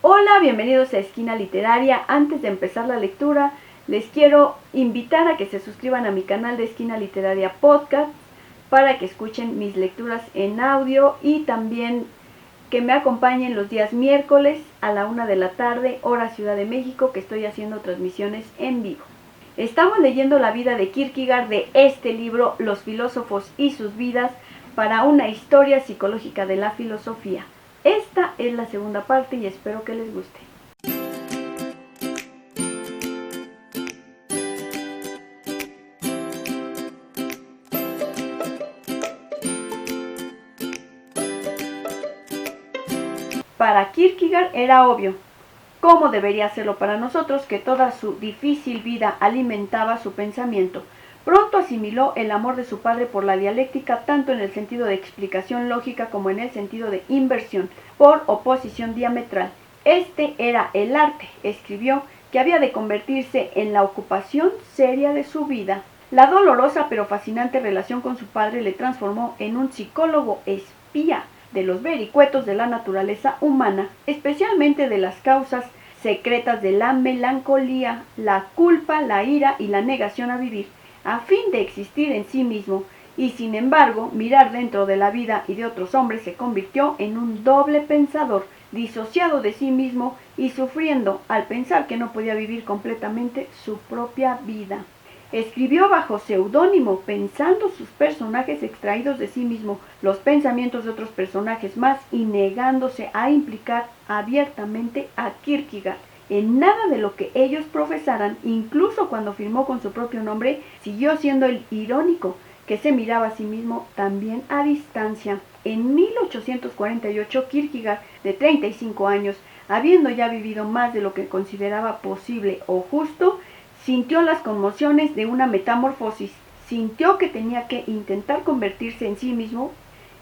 Hola, bienvenidos a Esquina Literaria. Antes de empezar la lectura, les quiero invitar a que se suscriban a mi canal de Esquina Literaria Podcast para que escuchen mis lecturas en audio y también que me acompañen los días miércoles a la 1 de la tarde, hora Ciudad de México, que estoy haciendo transmisiones en vivo. Estamos leyendo la vida de Kierkegaard de este libro, Los filósofos y sus vidas, para una historia psicológica de la filosofía. Esta es la segunda parte y espero que les guste. Para Kierkegaard era obvio, como debería serlo para nosotros, que toda su difícil vida alimentaba su pensamiento. Pronto asimiló el amor de su padre por la dialéctica, tanto en el sentido de explicación lógica como en el sentido de inversión, por oposición diametral. Este era el arte, escribió, que había de convertirse en la ocupación seria de su vida. La dolorosa pero fascinante relación con su padre le transformó en un psicólogo espía de los vericuetos de la naturaleza humana, especialmente de las causas secretas de la melancolía, la culpa, la ira y la negación a vivir, a fin de existir en sí mismo, y sin embargo, mirar dentro de la vida y de otros hombres se convirtió en un doble pensador, disociado de sí mismo y sufriendo al pensar que no podía vivir completamente su propia vida. Escribió bajo seudónimo, pensando sus personajes extraídos de sí mismo, los pensamientos de otros personajes más, y negándose a implicar abiertamente a Kierkegaard en nada de lo que ellos profesaran. Incluso cuando firmó con su propio nombre, siguió siendo el irónico, que se miraba a sí mismo también a distancia. En 1848, Kierkegaard, de 35 años, habiendo ya vivido más de lo que consideraba posible o justo, sintió las conmociones de una metamorfosis. Sintió que tenía que intentar convertirse en sí mismo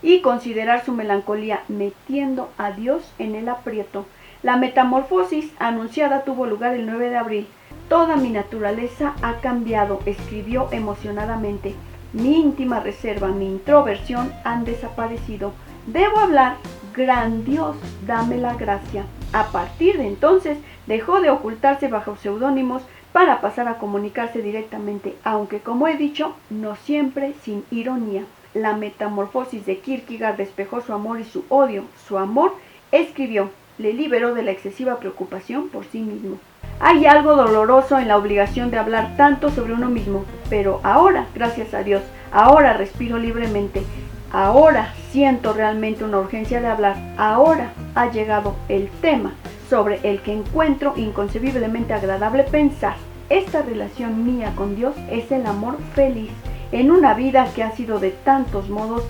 y considerar su melancolía, metiendo a Dios en el aprieto. La metamorfosis anunciada tuvo lugar el 9 de abril. Toda mi naturaleza ha cambiado, escribió emocionadamente. Mi íntima reserva, mi introversión han desaparecido. Debo hablar. Gran Dios, dame la gracia. A partir de entonces dejó de ocultarse bajo seudónimos para pasar a comunicarse directamente, aunque como he dicho, no siempre sin ironía. La metamorfosis de Kierkegaard despejó su amor y su odio. Su amor, escribió, le liberó de la excesiva preocupación por sí mismo. Hay algo doloroso en la obligación de hablar tanto sobre uno mismo, pero ahora, gracias a Dios, ahora respiro libremente. Ahora siento realmente una urgencia de hablar. Ahora ha llegado el tema sobre el que encuentro inconcebiblemente agradable pensar. Esta relación mía con Dios es el amor feliz en una vida que ha sido de tantos modos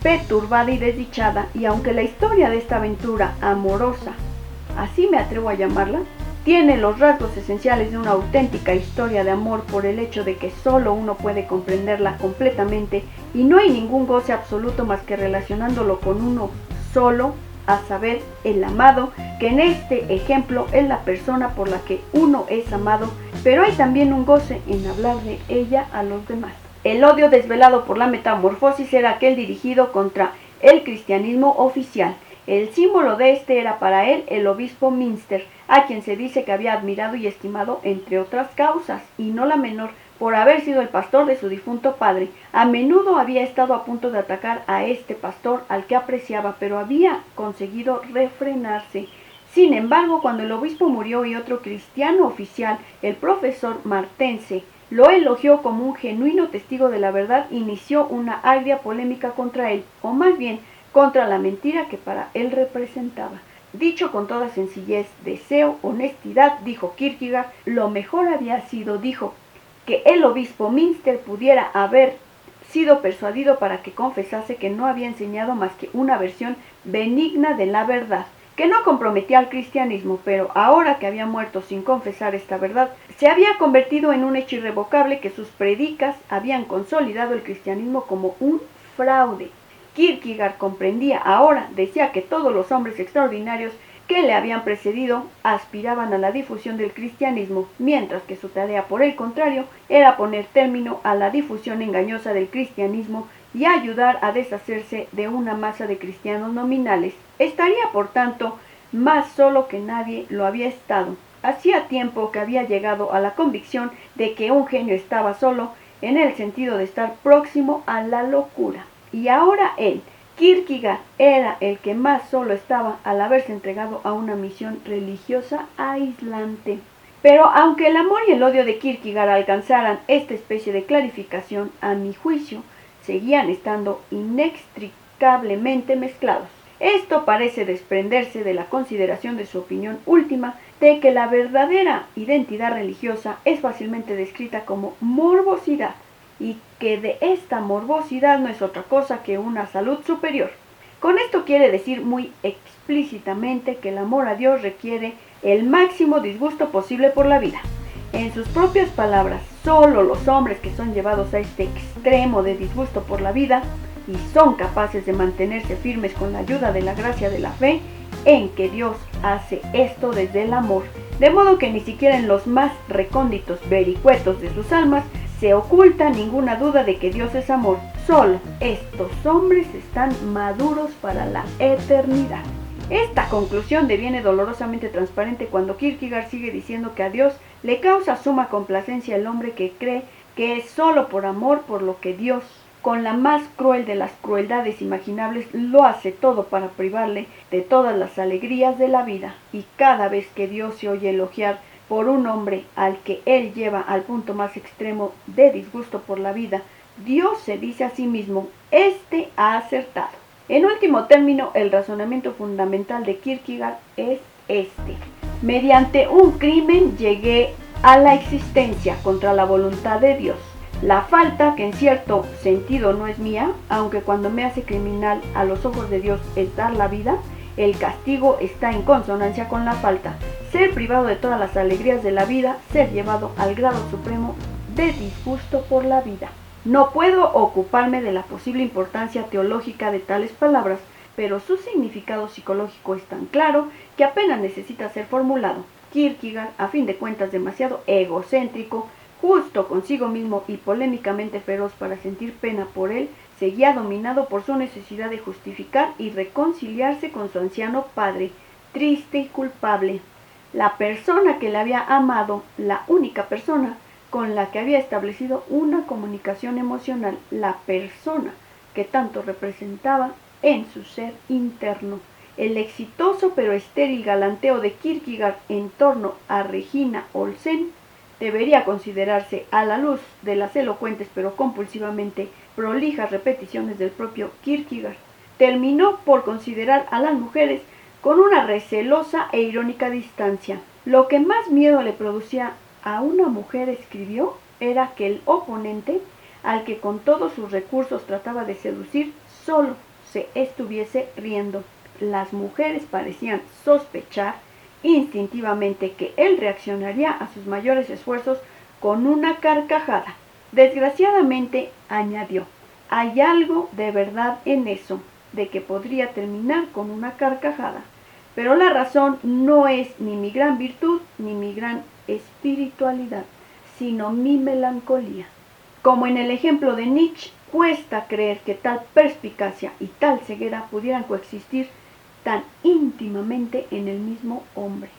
perturbada y desdichada, y aunque la historia de esta aventura amorosa, así me atrevo a llamarla, tiene los rasgos esenciales de una auténtica historia de amor por el hecho de que solo uno puede comprenderla completamente y no hay ningún goce absoluto más que relacionándolo con uno solo, a saber, el amado, que en este ejemplo es la persona por la que uno es amado, pero hay también un goce en hablar de ella a los demás. El odio desvelado por la metamorfosis era aquel dirigido contra el cristianismo oficial. El símbolo de este era para él el obispo Münster, a quien se dice que había admirado y estimado entre otras causas, y no la menor, por haber sido el pastor de su difunto padre. A menudo había estado a punto de atacar a este pastor al que apreciaba, pero había conseguido refrenarse. Sin embargo, cuando el obispo murió y otro cristiano oficial, el profesor Martense, lo elogió como un genuino testigo de la verdad, inició una agria polémica contra él, o más bien contra la mentira que para él representaba. Dicho con toda sencillez, deseo, honestidad, dijo Kierkegaard, lo mejor había sido, dijo, que el obispo Münster pudiera haber sido persuadido para que confesase que no había enseñado más que una versión benigna de la verdad, que no comprometía al cristianismo, pero ahora que había muerto sin confesar esta verdad, se había convertido en un hecho irrevocable que sus predicas habían consolidado el cristianismo como un fraude. Kierkegaard comprendía ahora, decía que todos los hombres extraordinarios que le habían precedido aspiraban a la difusión del cristianismo, mientras que su tarea, por el contrario, era poner término a la difusión engañosa del cristianismo y ayudar a deshacerse de una masa de cristianos nominales. Estaría, por tanto, más solo que nadie lo había estado. Hacía tiempo que había llegado a la convicción de que un genio estaba solo en el sentido de estar próximo a la locura. Y ahora él, Kierkegaard, era el que más solo estaba al haberse entregado a una misión religiosa aislante. Pero aunque el amor y el odio de Kierkegaard alcanzaran esta especie de clarificación, a mi juicio, seguían estando inextricablemente mezclados. Esto parece desprenderse de la consideración de su opinión última de que la verdadera identidad religiosa es fácilmente descrita como morbosidad y que de esta morbosidad no es otra cosa que una salud superior. Con esto quiere decir muy explícitamente que el amor a Dios requiere el máximo disgusto posible por la vida. En sus propias palabras, solo los hombres que son llevados a este extremo de disgusto por la vida y son capaces de mantenerse firmes con la ayuda de la gracia de la fe en que Dios hace esto desde el amor, de modo que ni siquiera en los más recónditos vericuetos de sus almas se oculta ninguna duda de que Dios es amor. Solo estos hombres están maduros para la eternidad. Esta conclusión deviene dolorosamente transparente cuando Kierkegaard sigue diciendo que a Dios le causa suma complacencia el hombre que cree que es solo por amor por lo que Dios, con la más cruel de las crueldades imaginables, lo hace todo para privarle de todas las alegrías de la vida. Y cada vez que Dios se oye elogiar por un hombre al que él lleva al punto más extremo de disgusto por la vida, Dios se dice a sí mismo: este ha acertado. En último término, el razonamiento fundamental de Kierkegaard es este: mediante un crimen llegué a la existencia contra la voluntad de Dios. La falta, que en cierto sentido no es mía, aunque cuando me hace criminal a los ojos de Dios es dar la vida, el castigo está en consonancia con la falta. Ser privado de todas las alegrías de la vida, ser llevado al grado supremo de disgusto por la vida. No puedo ocuparme de la posible importancia teológica de tales palabras, pero su significado psicológico es tan claro que apenas necesita ser formulado. Kierkegaard, a fin de cuentas demasiado egocéntrico, justo consigo mismo y polémicamente feroz para sentir pena por él, seguía dominado por su necesidad de justificar y reconciliarse con su anciano padre, triste y culpable. La persona que le había amado, la única persona con la que había establecido una comunicación emocional, la persona que tanto representaba en su ser interno. El exitoso pero estéril galanteo de Kierkegaard en torno a Regina Olsen debería considerarse a la luz de las elocuentes pero compulsivamente prolijas repeticiones del propio Kierkegaard. Terminó por considerar a las mujeres con una recelosa e irónica distancia. Lo que más miedo le producía a una mujer, escribió, era que el oponente, al que con todos sus recursos trataba de seducir, solo se estuviese riendo. Las mujeres parecían sospechar instintivamente que él reaccionaría a sus mayores esfuerzos con una carcajada. Desgraciadamente, añadió, hay algo de verdad en eso, de que podría terminar con una carcajada. Pero la razón no es ni mi gran virtud ni mi gran espiritualidad, sino mi melancolía. Como en el ejemplo de Nietzsche, cuesta creer que tal perspicacia y tal ceguera pudieran coexistir tan íntimamente en el mismo hombre.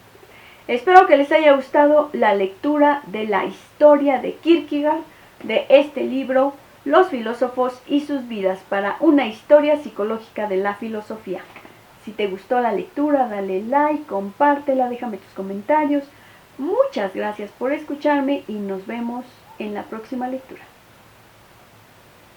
Espero que les haya gustado la lectura de la historia de Kierkegaard, de este libro, Los filósofos y sus vidas, para una historia psicológica de la filosofía. Si te gustó la lectura, dale like, compártela, déjame tus comentarios. Muchas gracias por escucharme y nos vemos en la próxima lectura.